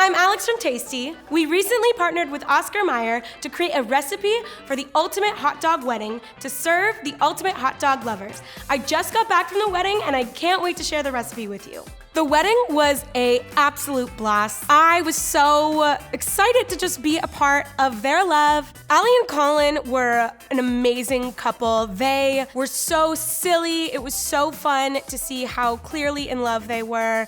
I'm Alix from Tasty. We recently partnered with Oscar Mayer to create a recipe for the ultimate hot dog wedding to serve the ultimate hot dog lovers. I just got back from the wedding and I can't wait to share the recipe with you. The wedding was an absolute blast. I was so excited to just be a part of their love. Allie and Colin were an amazing couple. They were so silly. It was so fun to see how clearly in love they were.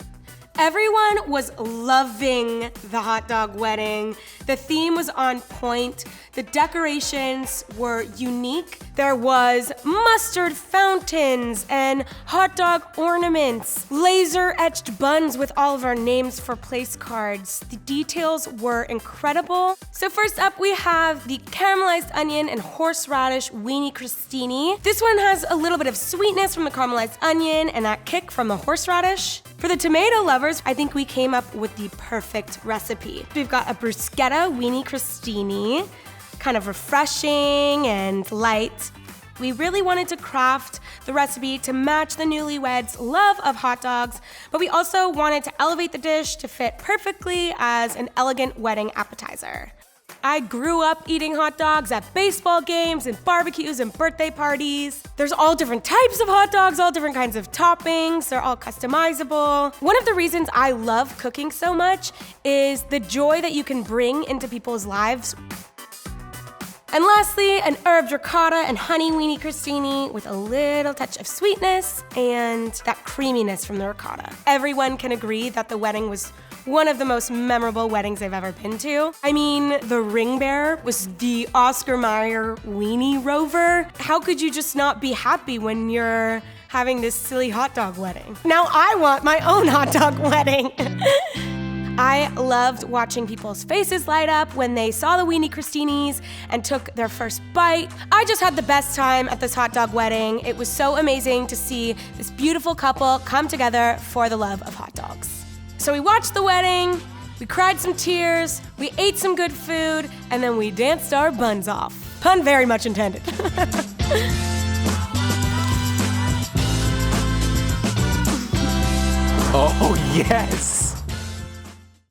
Everyone was loving the hot dog wedding. The theme was on point. The decorations were unique. There was mustard fountains and hot dog ornaments, laser-etched buns with all of our names for place cards. The details were incredible. So first up, we have the caramelized onion and horseradish Weenie Crostini. This one has a little bit of sweetness from the caramelized onion and that kick from the horseradish. For the tomato lovers, I think we came up with the perfect recipe. We've got a bruschetta Weenie Crostini, kind of refreshing and light. We really wanted to craft the recipe to match the newlyweds' love of hot dogs, but we also wanted to elevate the dish to fit perfectly as an elegant wedding appetizer. I grew up eating hot dogs at baseball games and barbecues and birthday parties. There's all different types of hot dogs, all different kinds of toppings. They're all customizable. One of the reasons I love cooking so much is the joy that you can bring into people's lives. And lastly, an herbed ricotta and honey Weenie Crostini with a little touch of sweetness and that creaminess from the ricotta. Everyone can agree that the wedding was one of the most memorable weddings I've ever been to. I mean, the ring bearer was the Oscar Mayer Weenie Rover. How could you just not be happy when you're having this silly hot dog wedding? Now I want my own hot dog wedding. I loved watching people's faces light up when they saw the Weenie Crostinis and took their first bite. I just had the best time at this hot dog wedding. It was so amazing to see this beautiful couple come together for the love of hot dogs. So we watched the wedding, we cried some tears, we ate some good food, and then we danced our buns off. Pun very much intended. Oh, yes!